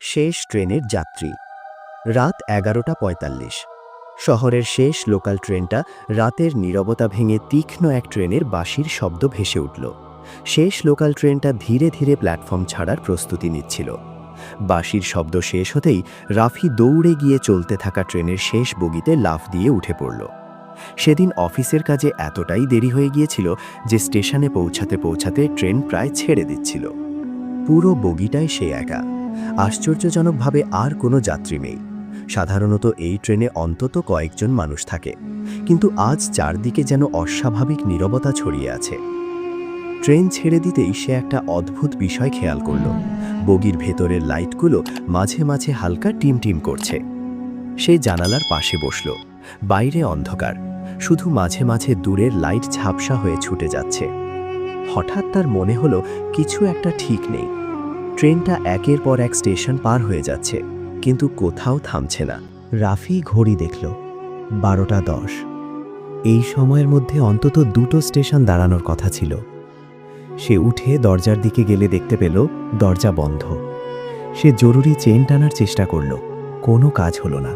শেষ ট্রেনের যাত্রী। রাত 11:45। শহরের শেষ লোকাল ট্রেনটা রাতের নীরবতা ভেঙে তীক্ষ্ণ এক ট্রেনের বাঁশির শব্দ ভেসে উঠল। শেষ লোকাল ট্রেনটা ধীরে ধীরে প্ল্যাটফর্ম ছাড়ার প্রস্তুতি নিচ্ছিল। বাঁশির শব্দ শেষ হতেই রাফি দৌড়ে গিয়ে চলতে থাকা ট্রেনের শেষ বগিতে লাফ দিয়ে উঠে পড়ল। সেদিন অফিসের কাজে এতটাই দেরি হয়ে গিয়েছিল যে স্টেশনে পৌঁছাতে পৌঁছাতে ট্রেন প্রায় ছেড়ে দিচ্ছিল। পুরো বগিটায় সে একা। আশ্চর্যজনকভাবে আর কোনো যাত্রী নেই। সাধারণত এই ট্রেনে অন্তত কয়েকজন মানুষ থাকে, কিন্তু আজ চারদিকে যেন অস্বাভাবিক নীরবতা ছড়িয়ে আছে। ট্রেন ছেড়ে দিতেই সে একটা অদ্ভুত বিষয় খেয়াল করল। বগির ভেতরের লাইটগুলো মাঝে মাঝে হালকা টিমটিম করছে। সে জানালার পাশে বসল। বাইরে অন্ধকার, শুধু মাঝে মাঝে দূরের লাইট ঝাপসা হয়ে ছুটে যাচ্ছে। হঠাৎ তার মনে হলো কিছু একটা ঠিক নেই। ট্রেনটা একের পর এক স্টেশন পার হয়ে যাচ্ছে, কিন্তু কোথাও থামছে না। রাফি ঘড়ি দেখল, 12:10। এই সময়ের মধ্যে অন্তত দুটো স্টেশন দাঁড়ানোর কথা ছিল। সে উঠে দরজার দিকে গেলে দেখতে পেল দরজা বন্ধ। সে জরুরি চেন টানার চেষ্টা করল, কোনো কাজ হলো না।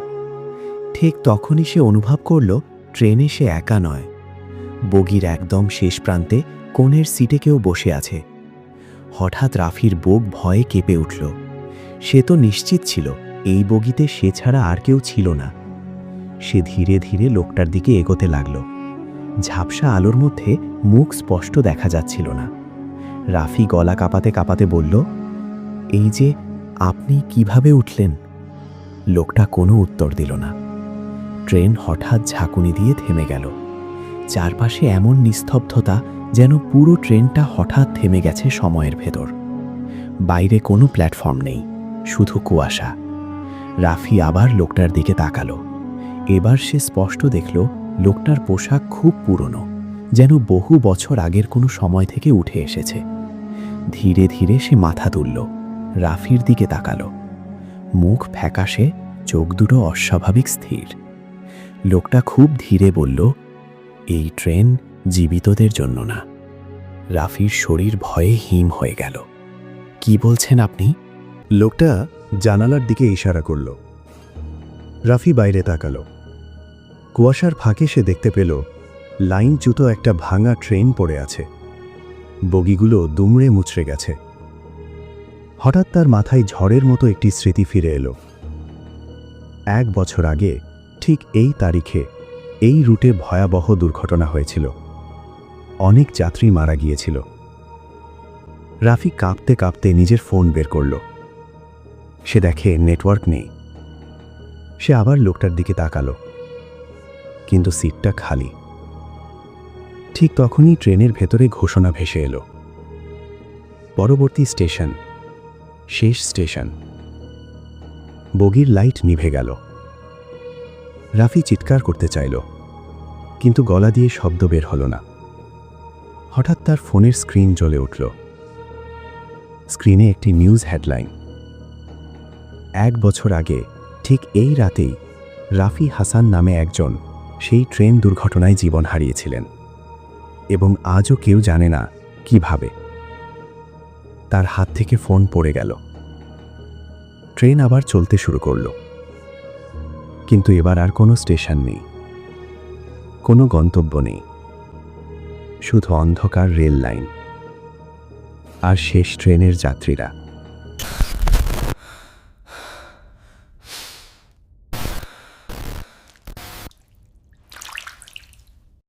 ঠিক তখনই সে অনুভব করল ট্রেনে সে একা নয়। বগির একদম শেষ প্রান্তে কোণের সিটে কেউ বসে আছে। হঠাৎ রাফির বুক ভয়ে কেঁপে উঠল। সে তো নিশ্চিত ছিল এই বগিতে সে ছাড়া আর কেউ ছিল না। সে ধীরে ধীরে লোকটার দিকে এগোতে লাগল। ঝাপসা আলোর মধ্যে মুখ স্পষ্ট দেখা যাচ্ছিল না। রাফি গলা কাঁপাতে কাঁপাতে বলল, এই যে আপনি কিভাবে উঠলেন? লোকটা কোনো উত্তর দিল না। ট্রেন হঠাৎ ঝাঁকুনি দিয়ে থেমে গেল। চারপাশে এমন নিস্তব্ধতা যেন পুরো ট্রেনটা হঠাৎ থেমে গেছে সময়ের ভেতর। বাইরে কোনো প্ল্যাটফর্ম নেই, শুধু কুয়াশা। রাফি আবার লোকটার দিকে তাকালো। এবার সে স্পষ্ট দেখল লোকটার পোশাক খুব পুরনো, যেন বহু বছর আগের কোনো সময় থেকে উঠে এসেছে। ধীরে ধীরে সে মাথা তুলল, রাফির দিকে তাকালো। মুখ ফ্যাকাশে, চোখ দুটো অস্বাভাবিক স্থির। লোকটা খুব ধীরে বলল, এই ট্রেন জীবিতদের জন্য না। রাফির শরীর ভয়ে হিম হয়ে গেল। কি বলছেন আপনি? লোকটা জানালার দিকে ইশারা করল। রাফি বাইরে তাকালো। কুয়াশার ফাঁকে সে দেখতে পেল লাইনচ্যুত একটা ভাঙা ট্রেন পড়ে আছে। বগিগুলো দুমড়ে মুচড়ে গেছে। হঠাৎ তার মাথায় ঝড়ের মতো একটি স্মৃতি ফিরে এলো। 1 বছর আগে ঠিক এই তারিখে এই রুটে ভয়াবহ দুর্ঘটনা হয়েছিল। অনেক যাত্রী মারা গিয়েছিল। রাফি কাঁপতে কাঁপতে নিজের ফোন বের করল। সে দেখে নেটওয়ার্ক নেই। সে আবার লোকটার দিকে তাকালো, কিন্তু সিটটা খালি। ঠিক তখনই ট্রেনের ভেতরে ঘোষণা ভেসে এলো, পরবর্তী স্টেশন, শেষ স্টেশন। বগির লাইট নিভে গেল। রাফি চিৎকার করতে চাইল, কিন্তু গলা দিয়ে শব্দ বের হলো না। হঠাৎ তার ফোনের স্ক্রিন জ্বলে উঠল। স্ক্রিনে একটি নিউজ হেডলাইন। 1 বছর আগে ঠিক এই রাতেই রাফি হাসান নামে একজন সেই ট্রেন দুর্ঘটনায় জীবন হারিয়েছিলেন, এবং আজও কেউ জানে না কিভাবে। তার হাত থেকে ফোন পড়ে গেল। ট্রেন আবার চলতে শুরু করল, কিন্তু এবার আর কোনো স্টেশন নেই, কোনো গন্তব্য নেই, শুধু অন্ধকার রেল লাইন আর শেষ ট্রেনের যাত্রীরা।